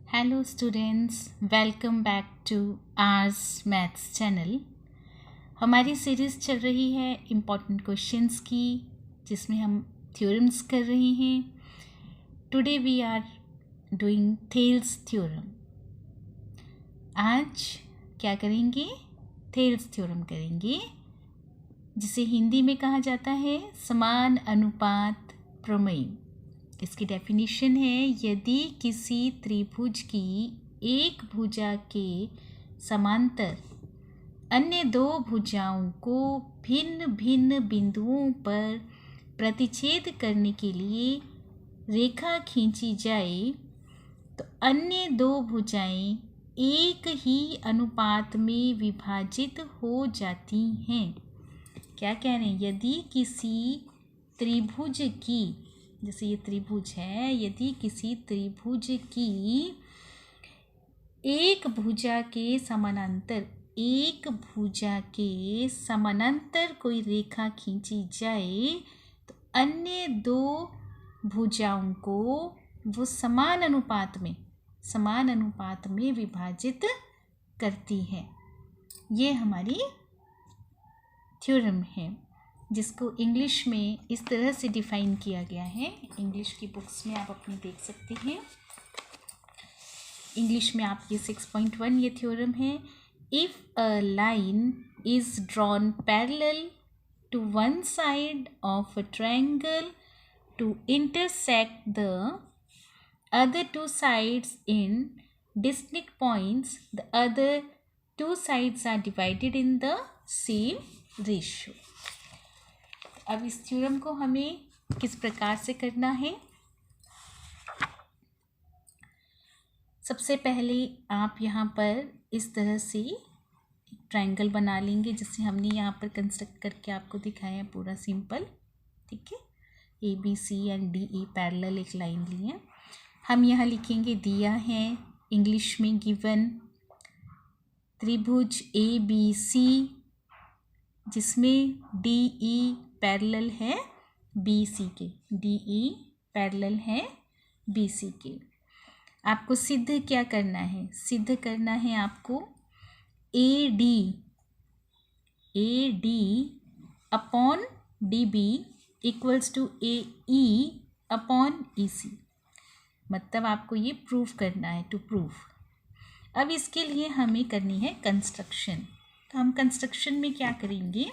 Hello students, welcome back to ours maths channel. हमारी series चल रही है इम्पॉर्टेंट क्वेश्चंस की, जिसमें हम थ्योरम्स कर रहे हैं। Today we are doing Thales theorem. आज क्या करेंगे? थेल्स थ्योरम करेंगे, जिसे हिंदी में कहा जाता है समान अनुपात प्रमेय। इसकी डेफिनेशन है, यदि किसी त्रिभुज की एक भुजा के समांतर अन्य दो भुजाओं को भिन्न भिन्न बिंदुओं पर प्रतिच्छेद करने के लिए रेखा खींची जाए तो अन्य दो भुजाएं एक ही अनुपात में विभाजित हो जाती हैं। क्या कह रहे हैं? यदि किसी त्रिभुज की, जैसे ये त्रिभुज है, यदि किसी त्रिभुज की एक भुजा के समानांतर कोई रेखा खींची जाए तो अन्य दो भुजाओं को वो समान अनुपात में विभाजित करती है। ये हमारी थ्योरम है, जिसको इंग्लिश में इस तरह से डिफाइन किया गया है। इंग्लिश की बुक्स में आप अपनी देख सकते हैं। इंग्लिश में आप ये 6.1 ये थ्योरम है। If a line is drawn parallel to one side of a triangle to intersect the other two sides in distinct points, the other two sides are divided in the same ratio. अब इस theorem को हमें किस प्रकार से करना है? सबसे पहले आप यहाँ पर इस तरह से एक ट्रायंगल बना लेंगे, जिसे हमने यहाँ पर कंस्ट्रक्ट करके आपको दिखाया है, पूरा सिंपल। ठीक है, ABC एंड DE पैरेलल एक लाइन ली है। हम यहाँ लिखेंगे, दिया है इंग्लिश में गिवन त्रिभुज ABC, जिसमें DE पैरेलल है BC के, DE पैरेलल है BC के। आपको सिद्ध क्या करना है? सिद्ध करना है आपको AD upon DB equals to AE upon EC। मतलब आपको ये प्रूफ करना है, टू प्रूफ। अब इसके लिए हमें करनी है कंस्ट्रक्शन। तो हम कंस्ट्रक्शन में क्या करेंगे?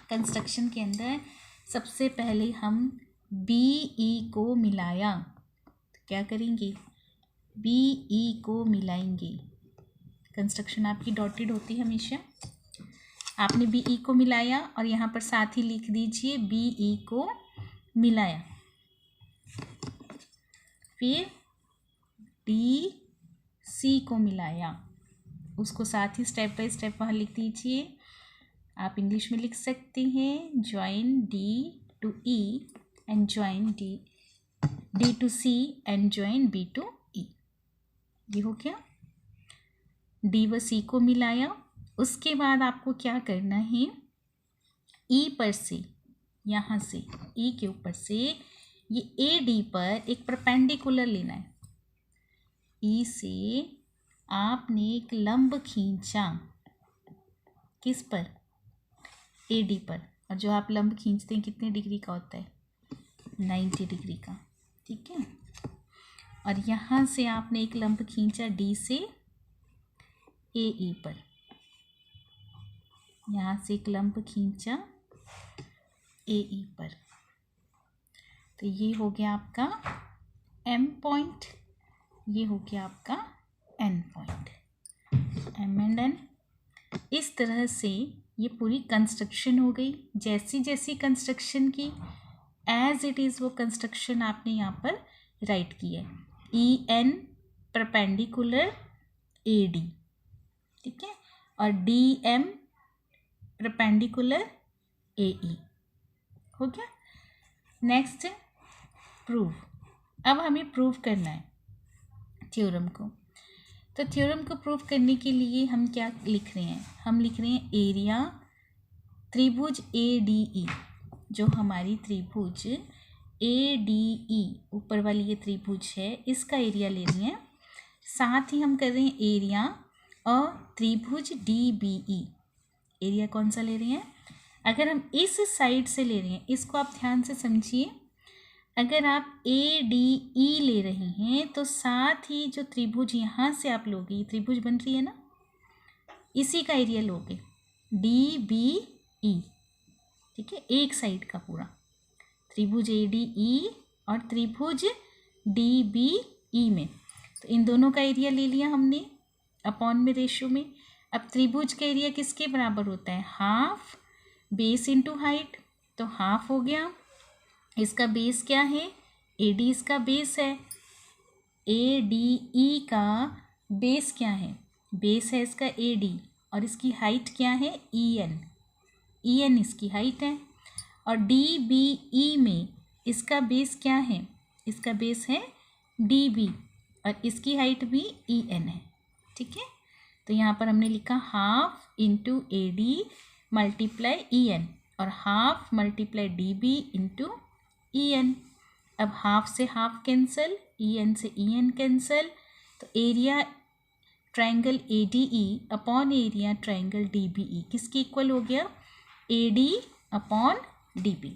कंस्ट्रक्शन के अंदर सबसे पहले हम BE को मिलाया। तो क्या करेंगे? BE को मिलाएंगे। कंस्ट्रक्शन आपकी डॉटेड होती है हमेशा। आपने BE को मिलाया और यहाँ पर साथ ही लिख दीजिए BE को मिलाया। फिर DC को मिलाया, उसको साथ ही स्टेप बाय स्टेप वहाँ लिख दीजिए। आप इंग्लिश में लिख सकते हैं, join D to E and join D to C and join B to E। ये हो गया। D व C को मिलाया। उसके बाद आपको क्या करना है? E पर से, यहाँ से E के ऊपर से ये AD पर एक परपेंडिकुलर लेना है। E से आपने एक लंब खींचा, किस पर? AD पर। और जो आप लंब खींचते हैं कितने डिग्री का होता है? 90 डिग्री का। ठीक है। और यहाँ से आपने एक लंब खींचा D से AE पर। यहाँ से एक लंब खींचा AE पर। तो ये हो गया आपका M पॉइंट, ये हो गया आपका N point, M and N। इस तरह से ये पूरी कंस्ट्रक्शन हो गई। जैसी जैसी कंस्ट्रक्शन की एज इट इज़ वो कंस्ट्रक्शन आपने यहाँ पर राइट की है। EN परपेंडिकुलर AD, ठीक है, और DM परपेंडिकुलर AE। हो गया। Next proof. अब हमें प्रूफ करना है थ्योरम को। तो थ्योरम को प्रूफ करने के लिए हम क्या लिख रहे हैं? हम लिख रहे हैं एरिया त्रिभुज ADE, जो हमारी त्रिभुज ADE ऊपर वाली ये त्रिभुज है, इसका एरिया ले रही हैं साथ ही हम कर रहे हैं एरिया और त्रिभुज DBE। एरिया कौन सा ले रहे हैं? अगर हम इस साइड से ले रहे हैं, इसको आप ध्यान से समझिए। अगर आप ADE ले रहे हैं तो साथ ही जो त्रिभुज यहाँ से आप लोगे, ये त्रिभुज बन रही है ना, इसी का एरिया लोगे DBE। ठीक है, एक साइड का पूरा त्रिभुज ADE और त्रिभुज DBE में, तो इन दोनों का एरिया ले लिया हमने अपॉन में, रेशियो में। अब त्रिभुज का एरिया किसके बराबर होता है? हाफ बेस इंटू हाइट, तो हाफ हो गया। इसका बेस क्या है? AD इसका बेस है। ADE का बेस क्या है? बेस है इसका AD, और इसकी हाइट क्या है? EN इसकी हाइट है। और DBE में इसका बेस क्या है? इसका बेस है DB, और इसकी हाइट भी EN है। ठीक है, तो यहाँ पर हमने लिखा half into AD multiply EN और half multiply DB into EN। अब हाफ से हाफ कैंसिल, EN से EN कैंसिल, तो area triangle ADE upon area triangle DBE किसके इक्वल हो गया? AD upon DB।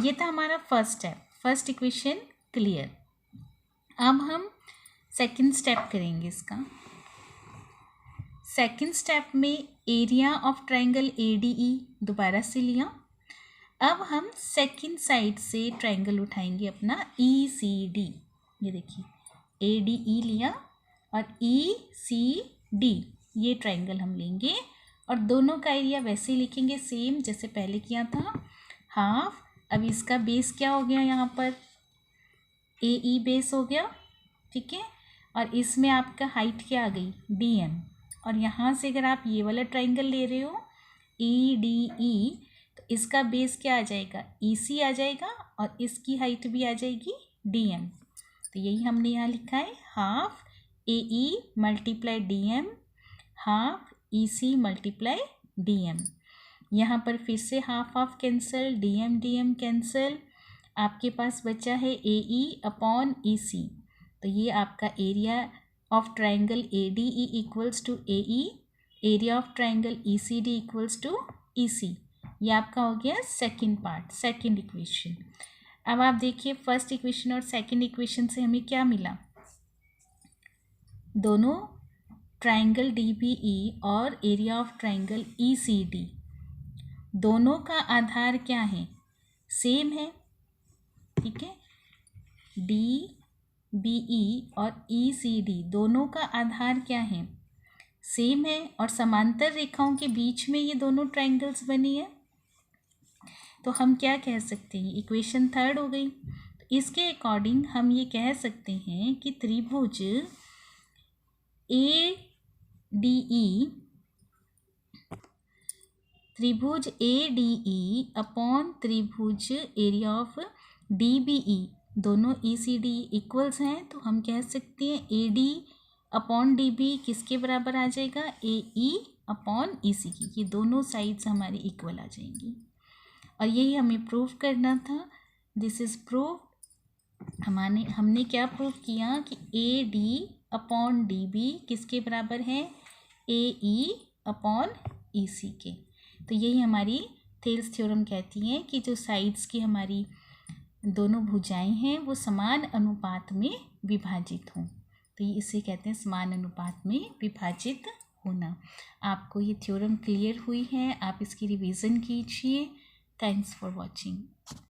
ये था हमारा first step, first equation clear. अब हम सेकंड स्टेप करेंगे इसका। सेकंड स्टेप में एरिया ऑफ ट्रायंगल ADE दोबारा से लिया। अब हम सेकंड साइड से ट्रायंगल उठाएंगे अपना ECD। ये देखिए ADE लिया और ECD ये ट्रायंगल हम लेंगे, और दोनों का एरिया वैसे ही लिखेंगे सेम जैसे पहले किया था, हाफ। अब इसका बेस क्या हो गया? यहाँ पर AE बेस हो गया। ठीक है, और इसमें आपका हाइट क्या आ गई? DM। और यहाँ से अगर आप ये वाला ट्रायंगल ले रहे हो EDE, तो इसका बेस क्या आ जाएगा? EC आ जाएगा, और इसकी हाइट भी आ जाएगी DM। तो यही हमने यहाँ लिखा है, half AE multiply DM, half EC multiply DM। यहाँ पर फिर से half half cancel, DM cancel, आपके पास बचा है AE अपॉन EC। तो ये आपका area of triangle ADE equals to AE, area of triangle ECD equals to EC। ये आपका हो गया सेकंड पार्ट, सेकंड इक्वेशन। अब आप देखिए फर्स्ट इक्वेशन और सेकंड इक्वेशन से हमें क्या मिला? दोनों ट्रायंगल DBE और एरिया ऑफ ट्रायंगल ECD, दोनों का आधार क्या है? सेम है। ठीक है, DBE और ECD दोनों का आधार क्या है? सेम है, और समांतर रेखाओं के बीच में ये दोनों ट्रायंगल्स बनी है। तो हम क्या कह सकते हैं? इक्वेशन थर्ड हो गई। तो इसके अकॉर्डिंग हम ये कह सकते हैं कि त्रिभुज ADE अपॉन त्रिभुज एरिया ऑफ DBE, दोनों ECD इक्वल्स हैं। तो हम कह सकते हैं AD अपॉन DB किसके बराबर आ जाएगा? AE अपॉन EC की। ये दोनों साइड्स हमारी इक्वल आ जाएंगी, और यही हमें प्रूव करना था। This is prove. हमने क्या प्रूव किया कि AD अपॉन DB किसके बराबर है? AE अपॉन EC के। तो यही हमारी थेल्स थ्योरम कहती है कि जो साइड्स की हमारी दोनों भुजाएं हैं वो समान अनुपात में विभाजित हों। तो ये इसे कहते हैं समान अनुपात में विभाजित होना। आपको ये थ्योरम क्लियर हुई है, आप इसकी रिवीजन कीजिए। Thanks for watching.